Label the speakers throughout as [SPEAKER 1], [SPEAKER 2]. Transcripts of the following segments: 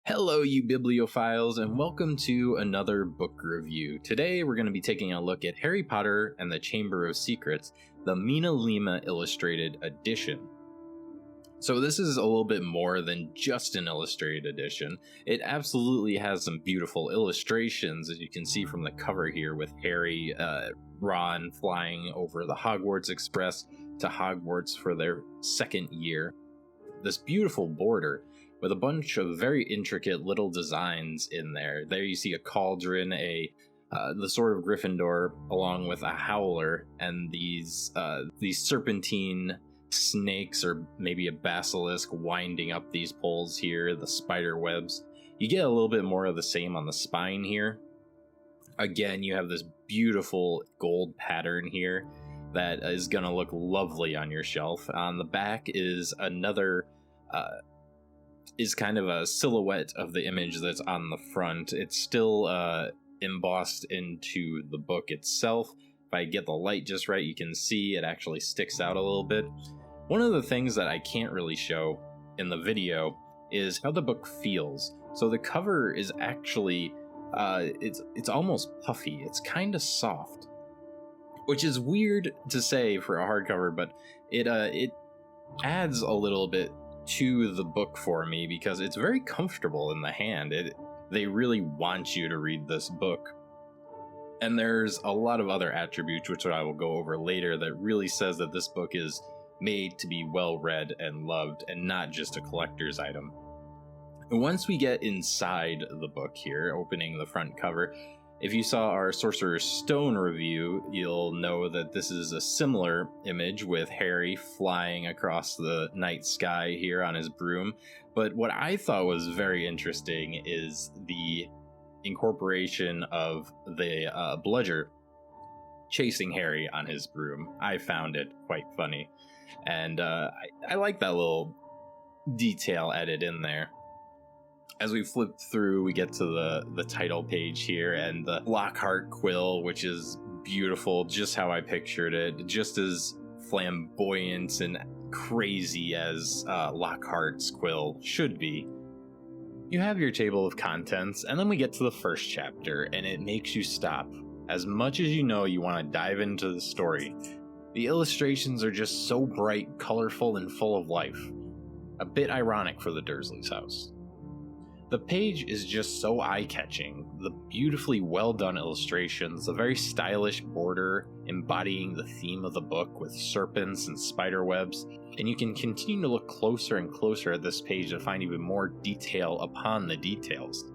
[SPEAKER 1] Hello, you bibliophiles, and welcome to another book review. Today, we're going to be taking a look at Harry Potter and the Chamber of Secrets, the Minalima Illustrated Edition. So this is a little bit more than just an illustrated edition. It absolutely has some beautiful illustrations, as you can see from the cover here, with Harry, Ron flying over the Hogwarts Express to Hogwarts for their second year. This beautiful border with a bunch of very intricate little designs in there. There you see a cauldron, the Sword of Gryffindor, along with a howler, and these serpentine snakes, or maybe a basilisk, winding up these poles here, the spider webs. You get a little bit more of the same on the spine here. Again, you have this beautiful gold pattern here that is going to look lovely on your shelf. On the back is another is kind of a silhouette of the image that's on the front. It's still embossed into the book itself. If I get the light just right, you can see it actually sticks out a little bit. One of the things that I can't really show in the video is how the book feels. So the cover is actually it's almost puffy. It's kind of soft, which is weird to say for a hardcover, but it adds a little bit to the book for me because it's very comfortable in the hand. They really want you to read this book. And there's a lot of other attributes, which I will go over later, that really says that this book is made to be well read and loved and not just a collector's item. And once we get inside the book here, opening the front cover, if you saw our Sorcerer's Stone review, you'll know that this is a similar image with Harry flying across the night sky here on his broom. But what I thought was very interesting is the incorporation of the bludger chasing Harry on his broom. I found it quite funny. And I like that little detail added in there. As we flip through, we get to the title page here, and the Lockhart quill, which is beautiful, just how I pictured it, just as flamboyant and crazy as Lockhart's quill should be. You have your table of contents, and then we get to the first chapter, and it makes you stop. As much as you know you want to dive into the story, the illustrations are just so bright, colorful, and full of life. A bit ironic for the Dursleys' house. The page is just so eye-catching. The beautifully well-done illustrations, the very stylish border embodying the theme of the book with serpents and spider webs, and you can continue to look closer and closer at this page to find even more detail upon the details.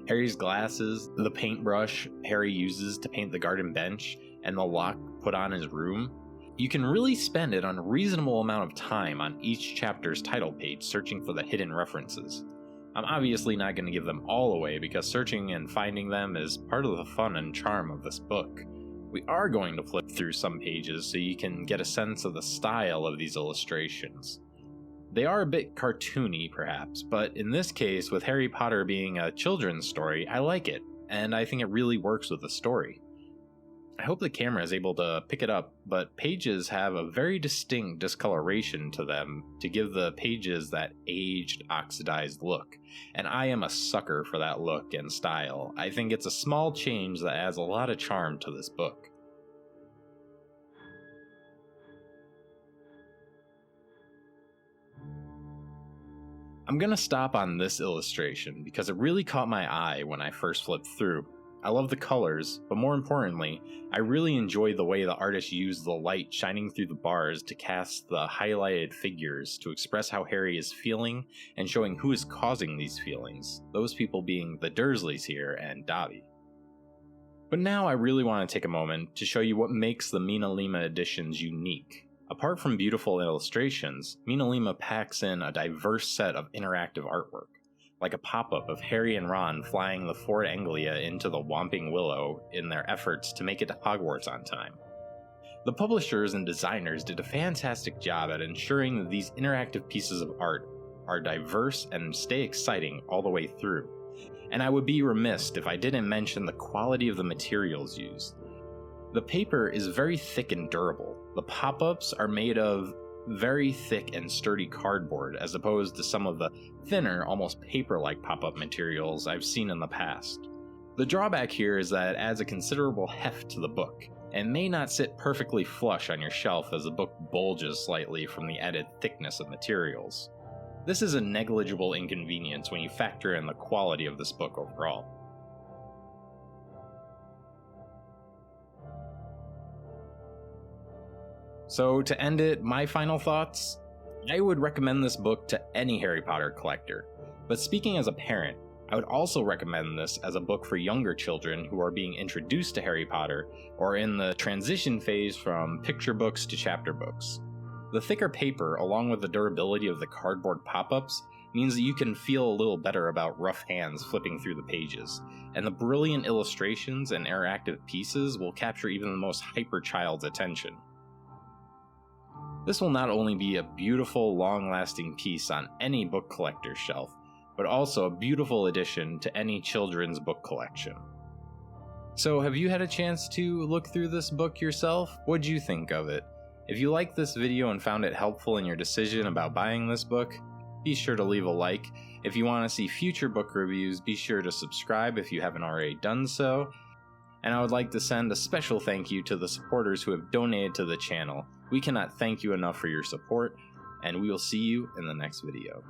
[SPEAKER 1] Harry's glasses, the paintbrush Harry uses to paint the garden bench, and the lock put on his room. You can really spend an unreasonable amount of time on each chapter's title page searching for the hidden references. I'm obviously not going to give them all away because searching and finding them is part of the fun and charm of this book. We are going to flip through some pages so you can get a sense of the style of these illustrations. They are a bit cartoony, perhaps, but in this case, with Harry Potter being a children's story, I like it, and I think it really works with the story. I hope the camera is able to pick it up, but pages have a very distinct discoloration to them to give the pages that aged, oxidized look, and I am a sucker for that look and style. I think it's a small change that adds a lot of charm to this book. I'm gonna stop on this illustration because it really caught my eye when I first flipped through. I love the colors, but more importantly, I really enjoy the way the artist used the light shining through the bars to cast the highlighted figures to express how Harry is feeling and showing who is causing these feelings, those people being the Dursleys here and Dobby. But now I really want to take a moment to show you what makes the Minalima editions unique. Apart from beautiful illustrations, Minalima packs in a diverse set of interactive artwork, like a pop-up of Harry and Ron flying the Ford Anglia into the Whomping Willow in their efforts to make it to Hogwarts on time. The publishers and designers did a fantastic job at ensuring that these interactive pieces of art are diverse and stay exciting all the way through. And I would be remiss if I didn't mention the quality of the materials used. The paper is very thick and durable. The pop-ups are made of very thick and sturdy cardboard as opposed to some of the thinner, almost paper-like pop-up materials I've seen in the past. The drawback here is that it adds a considerable heft to the book, and may not sit perfectly flush on your shelf as the book bulges slightly from the added thickness of materials. This is a negligible inconvenience when you factor in the quality of this book overall. So to end it, my final thoughts? I would recommend this book to any Harry Potter collector, but speaking as a parent, I would also recommend this as a book for younger children who are being introduced to Harry Potter or in the transition phase from picture books to chapter books. The thicker paper, along with the durability of the cardboard pop-ups, means that you can feel a little better about rough hands flipping through the pages, and the brilliant illustrations and interactive pieces will capture even the most hyper child's attention. This will not only be a beautiful, long-lasting piece on any book collector's shelf, but also a beautiful addition to any children's book collection. So have you had a chance to look through this book yourself? What'd you think of it? If you liked this video and found it helpful in your decision about buying this book, be sure to leave a like. If you want to see future book reviews, be sure to subscribe if you haven't already done so. And I would like to send a special thank you to the supporters who have donated to the channel. We cannot thank you enough for your support, and we will see you in the next video.